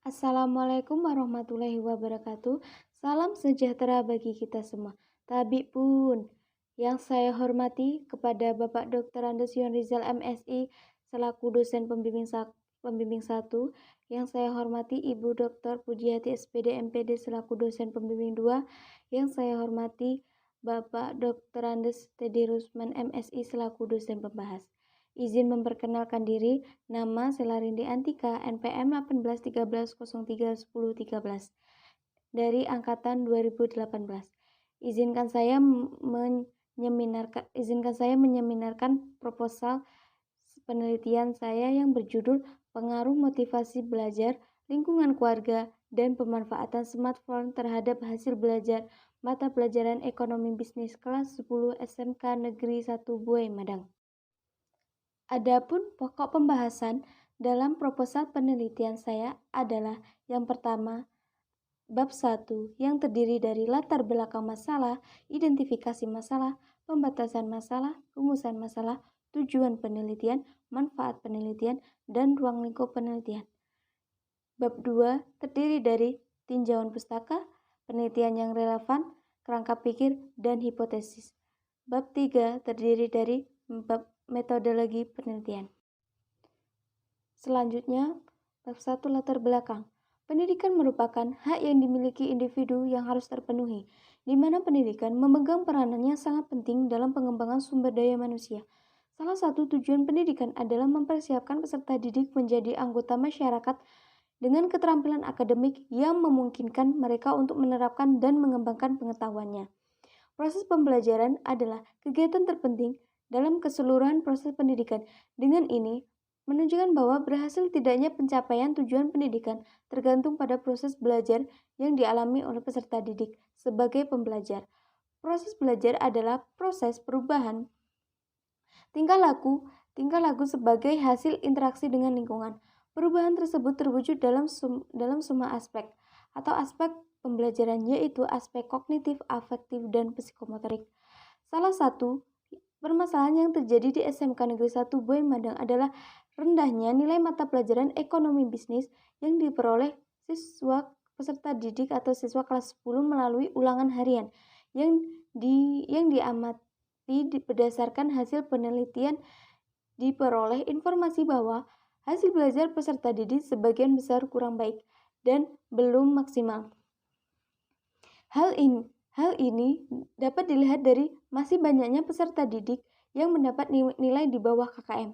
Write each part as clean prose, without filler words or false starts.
Assalamualaikum warahmatullahi wabarakatuh. Salam sejahtera bagi kita semua. Tabib pun, yang saya hormati kepada Bapak Dr. Andes Rizal MSI selaku dosen pembimbing 1, yang saya hormati Ibu Dr. Pujiati SPD MPD selaku dosen pembimbing 2, yang saya hormati Bapak Dr. Andes Teddy Rusman MSI selaku dosen pembahas. Izin memperkenalkan diri, nama Selarindi Antika, NPM 1813031013 dari angkatan 2018. Izinkan saya menyeminarkan proposal penelitian saya yang berjudul Pengaruh Motivasi Belajar, Lingkungan Keluarga, dan Pemanfaatan Smartphone terhadap Hasil Belajar Mata Pelajaran Ekonomi Bisnis kelas 10 SMK Negeri 1 Buai Madang. Adapun pokok pembahasan dalam proposal penelitian saya adalah yang pertama, bab 1 yang terdiri dari latar belakang masalah, identifikasi masalah, pembatasan masalah, rumusan masalah, tujuan penelitian, manfaat penelitian, dan ruang lingkup penelitian. Bab 2 terdiri dari tinjauan pustaka, penelitian yang relevan, kerangka pikir, dan hipotesis. Bab 3 terdiri dari bab metodologi penelitian. Selanjutnya, bab 1 latar belakang. Pendidikan merupakan hak yang dimiliki individu yang harus terpenuhi, di mana pendidikan memegang peranan yang sangat penting dalam pengembangan sumber daya manusia. Salah satu tujuan pendidikan adalah mempersiapkan peserta didik menjadi anggota masyarakat dengan keterampilan akademik yang memungkinkan mereka untuk menerapkan dan mengembangkan pengetahuannya. Proses pembelajaran adalah kegiatan terpenting dalam keseluruhan proses pendidikan. Dengan ini, menunjukkan bahwa berhasil tidaknya pencapaian tujuan pendidikan tergantung pada proses belajar yang dialami oleh peserta didik sebagai pembelajar. Proses belajar adalah proses perubahan tingkah laku sebagai hasil interaksi dengan lingkungan. Perubahan tersebut terwujud dalam semua aspek atau aspek pembelajaran, yaitu aspek kognitif, afektif, dan psikomotorik. Salah satu permasalahan yang terjadi di SMK Negeri 1 Buai Madang adalah rendahnya nilai mata pelajaran ekonomi bisnis yang diperoleh siswa peserta didik atau siswa kelas 10 melalui ulangan harian yang diamati berdasarkan hasil penelitian. Diperoleh informasi bahwa hasil belajar peserta didik sebagian besar kurang baik dan belum maksimal. Hal ini dapat dilihat dari masih banyaknya peserta didik yang mendapat nilai di bawah KKM.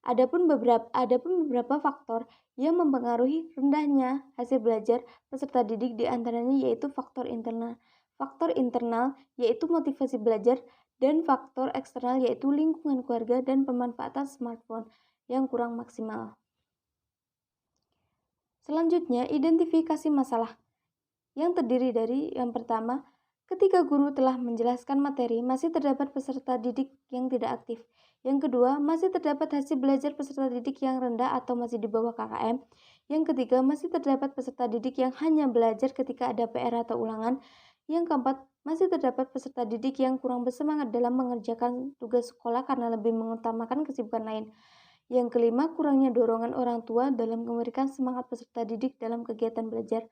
Adapun beberapa faktor yang mempengaruhi rendahnya hasil belajar peserta didik, di antaranya yaitu faktor internal. Faktor internal yaitu motivasi belajar, dan faktor eksternal yaitu lingkungan keluarga dan pemanfaatan smartphone yang kurang maksimal. Selanjutnya, identifikasi masalah yang terdiri dari yang pertama, ketika guru telah menjelaskan materi, masih terdapat peserta didik yang tidak aktif. Yang kedua, masih terdapat hasil belajar peserta didik yang rendah atau masih di bawah KKM. Yang ketiga, masih terdapat peserta didik yang hanya belajar ketika ada PR atau ulangan. Yang keempat, masih terdapat peserta didik yang kurang bersemangat dalam mengerjakan tugas sekolah karena lebih mengutamakan kesibukan lain. Yang kelima, kurangnya dorongan orang tua dalam memberikan semangat peserta didik dalam kegiatan belajar.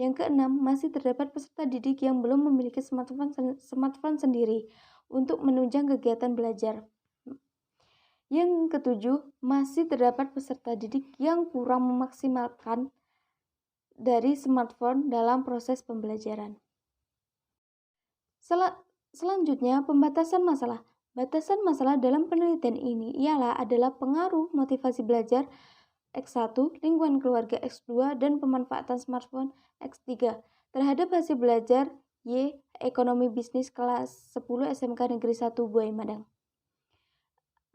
Yang keenam, masih terdapat peserta didik yang belum memiliki smartphone sendiri untuk menunjang kegiatan belajar. Yang ketujuh, masih terdapat peserta didik yang kurang memaksimalkan dari smartphone dalam proses pembelajaran. Selanjutnya, pembatasan masalah. Batasan masalah dalam penelitian ini adalah pengaruh motivasi belajar X1, lingkungan keluarga X2, dan pemanfaatan smartphone X3 terhadap hasil belajar Y, ekonomi bisnis kelas 10 SMK Negeri 1 Buai Madang.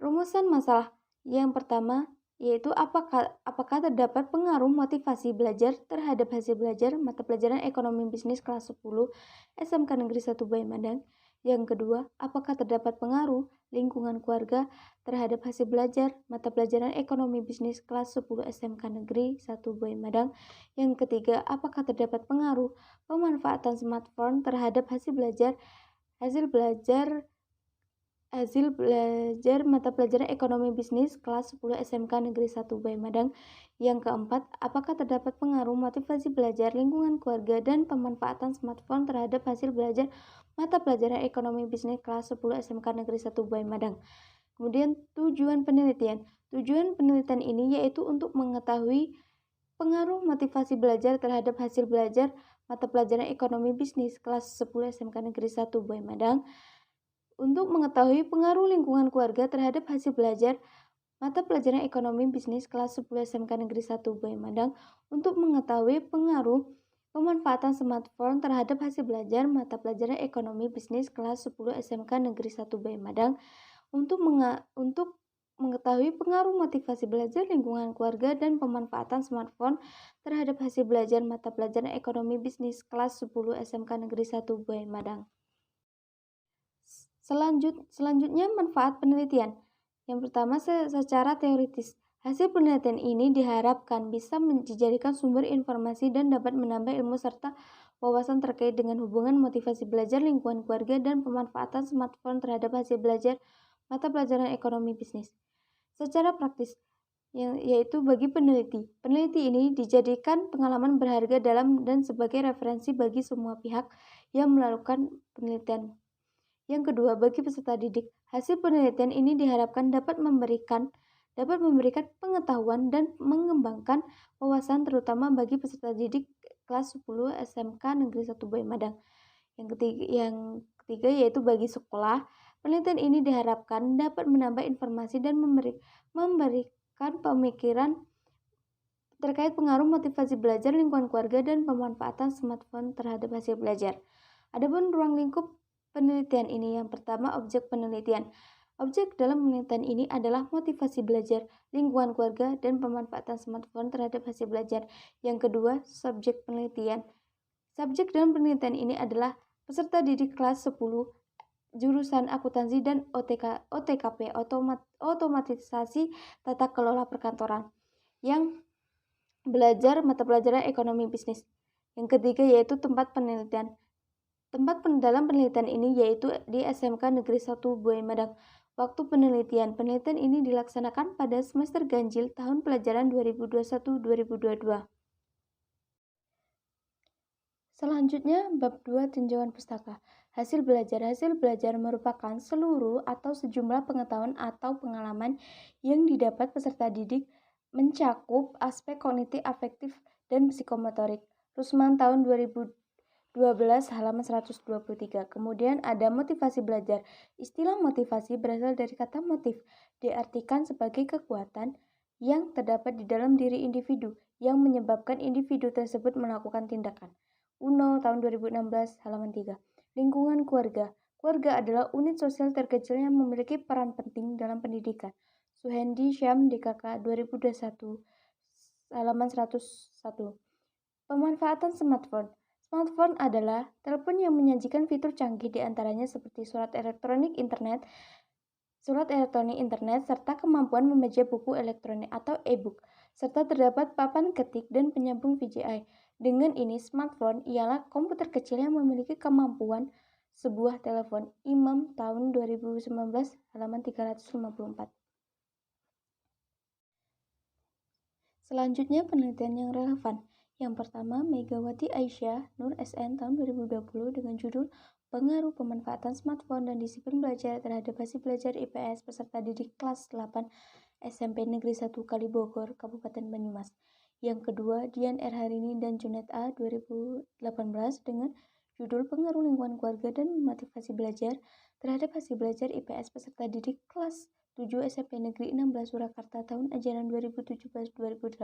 Rumusan masalah yang pertama yaitu apakah terdapat pengaruh motivasi belajar terhadap hasil belajar mata pelajaran ekonomi bisnis kelas 10 SMK Negeri 1 Buai Madang. Yang kedua, apakah terdapat pengaruh lingkungan keluarga terhadap hasil belajar mata pelajaran ekonomi bisnis kelas 10 SMK Negeri 1 Buai Madang. Yang ketiga, apakah terdapat pengaruh pemanfaatan smartphone terhadap hasil belajar hasil belajar mata pelajaran ekonomi bisnis kelas 10 SMK Negeri 1 Bayi Madang. Yang keempat, apakah terdapat pengaruh motivasi belajar, lingkungan keluarga, dan pemanfaatan smartphone terhadap hasil belajar mata pelajaran ekonomi bisnis kelas 10 SMK Negeri 1 Bayi Madang. Kemudian tujuan penelitian. Tujuan penelitian ini yaitu untuk mengetahui pengaruh motivasi belajar terhadap hasil belajar mata pelajaran ekonomi bisnis kelas 10 SMK Negeri 1 Bayi Madang, untuk mengetahui pengaruh lingkungan keluarga terhadap hasil belajar mata pelajaran ekonomi bisnis kelas 10 SMK Negeri 1 Bayi Madang, untuk mengetahui pengaruh pemanfaatan smartphone terhadap hasil belajar mata pelajaran ekonomi bisnis kelas 10 SMK Negeri 1 Bayi Madang, untuk mengetahui pengaruh motivasi belajar, lingkungan keluarga, dan pemanfaatan smartphone terhadap hasil belajar mata pelajaran ekonomi bisnis kelas 10 SMK Negeri 1 Bayi Madang. Selanjutnya manfaat penelitian. Yang pertama, secara teoritis. Hasil penelitian ini diharapkan bisa dijadikan sumber informasi dan dapat menambah ilmu serta wawasan terkait dengan hubungan motivasi belajar, lingkungan keluarga, dan pemanfaatan smartphone terhadap hasil belajar mata pelajaran ekonomi bisnis. Secara praktis, yaitu bagi peneliti. Peneliti ini dijadikan pengalaman berharga dalam dan sebagai referensi bagi semua pihak yang melakukan penelitian. Yang kedua, bagi peserta didik, hasil penelitian ini diharapkan dapat memberikan pengetahuan dan mengembangkan wawasan terutama bagi peserta didik kelas 10 SMK Negeri 1 Bayi Madang. Yang ketiga yaitu bagi sekolah, penelitian ini diharapkan dapat menambah informasi dan memberikan pemikiran terkait pengaruh motivasi belajar, lingkungan keluarga, dan pemanfaatan smartphone terhadap hasil belajar. Adapun ruang lingkup penelitian ini, yang pertama, objek penelitian. Objek dalam penelitian ini adalah motivasi belajar, lingkungan keluarga, dan pemanfaatan smartphone terhadap hasil belajar. Yang kedua, subjek penelitian. Subjek dalam penelitian ini adalah peserta didik kelas 10 jurusan akuntansi dan OTKP, otomatisasi tata kelola perkantoran, yang belajar mata pelajaran ekonomi bisnis. Yang ketiga yaitu tempat penelitian. Tempat dalam penelitian ini yaitu di SMK Negeri 1 Bayi Madang. Waktu penelitian ini dilaksanakan pada semester ganjil tahun pelajaran 2021-2022. Selanjutnya, bab 2 tinjauan pustaka. Hasil belajar merupakan seluruh atau sejumlah pengetahuan atau pengalaman yang didapat peserta didik, mencakup aspek kognitif, afektif, dan psikomotorik. Rusman tahun 2012 halaman 123. Kemudian ada motivasi belajar. Istilah motivasi berasal dari kata motif, diartikan sebagai kekuatan yang terdapat di dalam diri individu yang menyebabkan individu tersebut melakukan tindakan. Uno tahun 2016 halaman 3. Lingkungan keluarga. Keluarga adalah unit sosial terkecil yang memiliki peran penting dalam pendidikan. Suhendi Syam DKK 2021 halaman 101. Pemanfaatan smartphone. Smartphone adalah telepon yang menyajikan fitur canggih diantaranya seperti surat elektronik internet, serta kemampuan membaca buku elektronik atau e-book, serta terdapat papan ketik dan penyambung VGA. Dengan ini, smartphone ialah komputer kecil yang memiliki kemampuan sebuah telepon. Imam tahun 2019 halaman 354. Selanjutnya penelitian yang relevan. Yang pertama, Megawati Aisyah Nur SN tahun 2020 dengan judul Pengaruh Pemanfaatan Smartphone dan Disiplin Belajar terhadap Hasil Belajar IPS Peserta Didik Kelas 8 SMP Negeri 1 Kalibogor, Kabupaten Banyumas. Yang kedua, Dian R. Harini dan Junet A 2018 dengan judul Pengaruh Lingkungan Keluarga dan Motivasi Belajar terhadap Hasil Belajar IPS Peserta Didik Kelas 7 SMP Negeri 16 Surakarta tahun ajaran 2017-2018.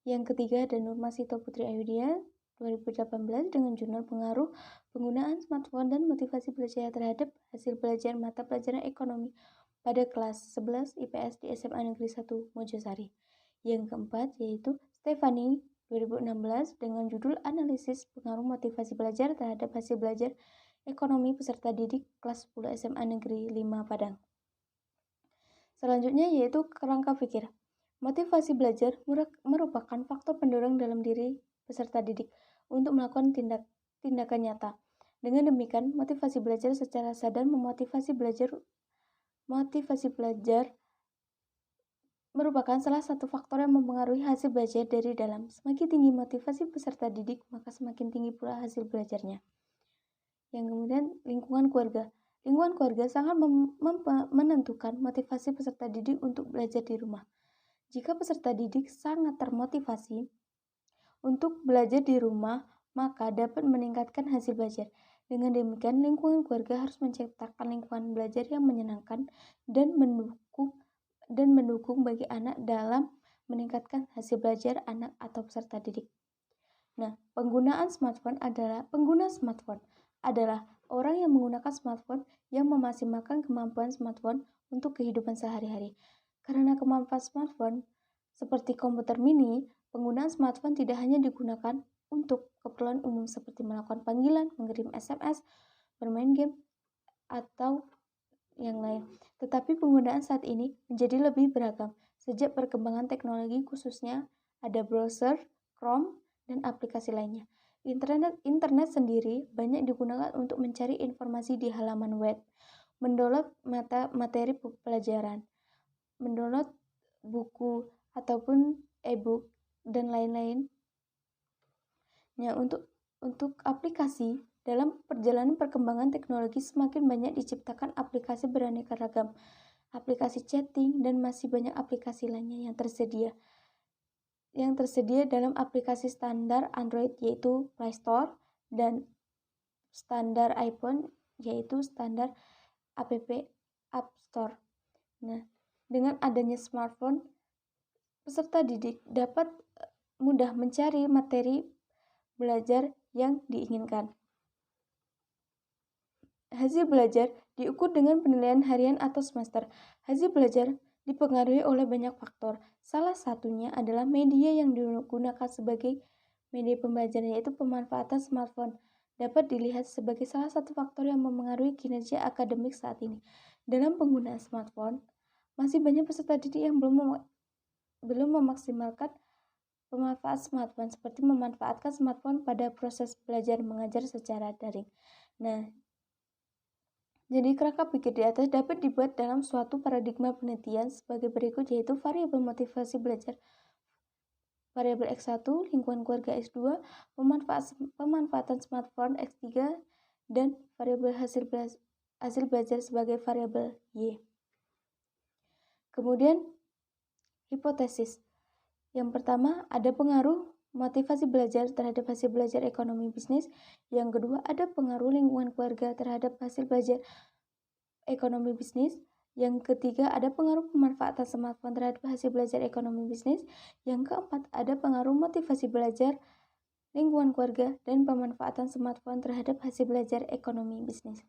Yang ketiga ada Nurmasito Putri Ayudhya 2018 dengan jurnal Pengaruh Penggunaan Smartphone dan Motivasi Belajar terhadap Hasil Belajar Mata Pelajaran Ekonomi pada kelas 11 IPS di SMA Negeri 1 Mojosari. Yang keempat yaitu Stefani 2016 dengan judul Analisis Pengaruh Motivasi Belajar terhadap Hasil Belajar Ekonomi Peserta Didik kelas 10 SMA Negeri 5 Padang. Selanjutnya yaitu kerangka pikir. Motivasi belajar merupakan faktor pendorong dalam diri peserta didik untuk melakukan tindakan nyata. Dengan demikian, motivasi belajar secara sadar motivasi belajar merupakan salah satu faktor yang mempengaruhi hasil belajar dari dalam. Semakin tinggi motivasi peserta didik, maka semakin tinggi pula hasil belajarnya. Yang kemudian, lingkungan keluarga. Lingkungan keluarga sangat menentukan motivasi peserta didik untuk belajar di rumah. Jika peserta didik sangat termotivasi untuk belajar di rumah, maka dapat meningkatkan hasil belajar. Dengan demikian, lingkungan keluarga harus menciptakan lingkungan belajar yang menyenangkan dan mendukung bagi anak dalam meningkatkan hasil belajar anak atau peserta didik. Nah, pengguna smartphone adalah orang yang menggunakan smartphone yang memaksimalkan kemampuan smartphone untuk kehidupan sehari-hari. Karena kemampuan smartphone seperti komputer mini, penggunaan smartphone tidak hanya digunakan untuk keperluan umum seperti melakukan panggilan, mengirim SMS, bermain game, atau yang lain. Tetapi penggunaan saat ini menjadi lebih beragam. Sejak perkembangan teknologi khususnya ada browser, Chrome, dan aplikasi lainnya. Internet sendiri banyak digunakan untuk mencari informasi di halaman web, mendownload materi pelajaran, mendownload buku ataupun e-book dan lain-lain. Ya, untuk aplikasi dalam perjalanan perkembangan teknologi semakin banyak diciptakan aplikasi beraneka ragam, aplikasi chatting, dan masih banyak aplikasi lainnya yang tersedia dalam aplikasi standar Android yaitu Play Store dan standar iPhone yaitu standar App Store. Nah, dengan adanya smartphone, peserta didik dapat mudah mencari materi belajar yang diinginkan. Hasil belajar diukur dengan penilaian harian atau semester. Hasil belajar dipengaruhi oleh banyak faktor. Salah satunya adalah media yang digunakan sebagai media pembelajaran, yaitu pemanfaatan smartphone. Dapat dilihat sebagai salah satu faktor yang mempengaruhi kinerja akademik saat ini. Dalam penggunaan smartphone, masih banyak peserta didik yang belum memaksimalkan pemanfaatan smartphone, seperti memanfaatkan smartphone pada proses belajar mengajar secara daring. Nah, jadi kerangka pikir di atas dapat dibuat dalam suatu paradigma penelitian sebagai berikut, yaitu variabel motivasi belajar, variabel X1, lingkungan keluarga X2, pemanfaatan smartphone X3, dan variabel hasil belajar sebagai variabel Y. Kemudian, hipotesis. Yang pertama, ada pengaruh motivasi belajar terhadap hasil belajar ekonomi bisnis. Yang kedua, ada pengaruh lingkungan keluarga terhadap hasil belajar ekonomi bisnis. Yang ketiga, ada pengaruh pemanfaatan smartphone terhadap hasil belajar ekonomi bisnis. Yang keempat, ada pengaruh motivasi belajar lingkungan keluarga dan pemanfaatan smartphone terhadap hasil belajar ekonomi bisnis.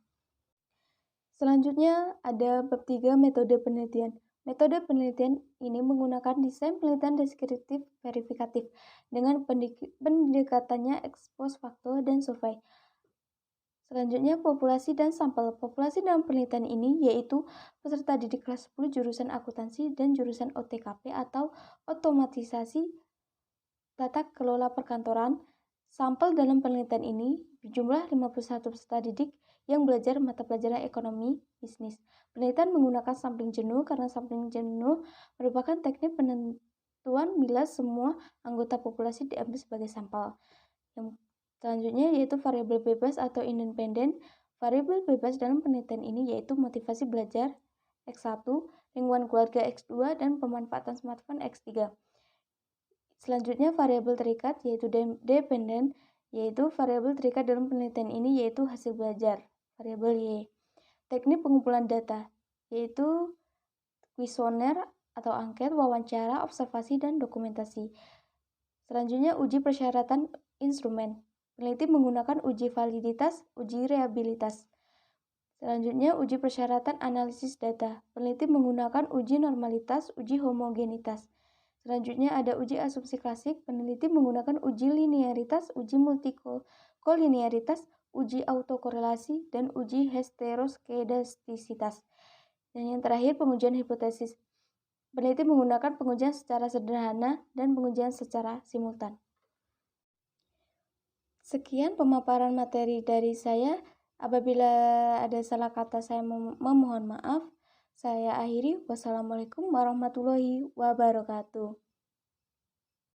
Selanjutnya, ada bab 3 metode penelitian. Metode penelitian ini menggunakan desain penelitian deskriptif verifikatif dengan pendekatannya ekspos faktor dan survei. Selanjutnya, populasi dan sampel. Populasi dalam penelitian ini yaitu peserta didik kelas 10 jurusan akuntansi dan jurusan OTKP atau otomatisasi tata kelola perkantoran. Sampel dalam penelitian ini berjumlah 51 peserta didik yang belajar mata pelajaran ekonomi bisnis. Penelitian menggunakan sampling jenuh karena sampling jenuh merupakan teknik penentuan bila semua anggota populasi diambil sebagai sampel. Yang selanjutnya yaitu variabel bebas atau independen. Variabel bebas dalam penelitian ini yaitu motivasi belajar X1, lingkungan keluarga X2, dan pemanfaatan smartphone X3. Selanjutnya variabel terikat yaitu dependen, yaitu variabel terikat dalam penelitian ini yaitu hasil belajar, variabel Y. Teknik pengumpulan data yaitu kuesioner atau angket, wawancara, observasi, dan dokumentasi. Selanjutnya uji persyaratan instrumen. Peneliti menggunakan uji validitas, uji reliabilitas. Selanjutnya uji persyaratan analisis data. Peneliti menggunakan uji normalitas, uji homogenitas. Selanjutnya ada uji asumsi klasik. Peneliti menggunakan uji linearitas, uji multikolinearitas, uji autokorelasi, dan uji heteroskedastisitas. Dan yang terakhir pengujian hipotesis. Peneliti menggunakan pengujian secara sederhana dan pengujian secara simultan. Sekian pemaparan materi dari saya. Apabila ada salah kata, saya memohon maaf. Saya akhiri. Wassalamualaikum warahmatullahi wabarakatuh.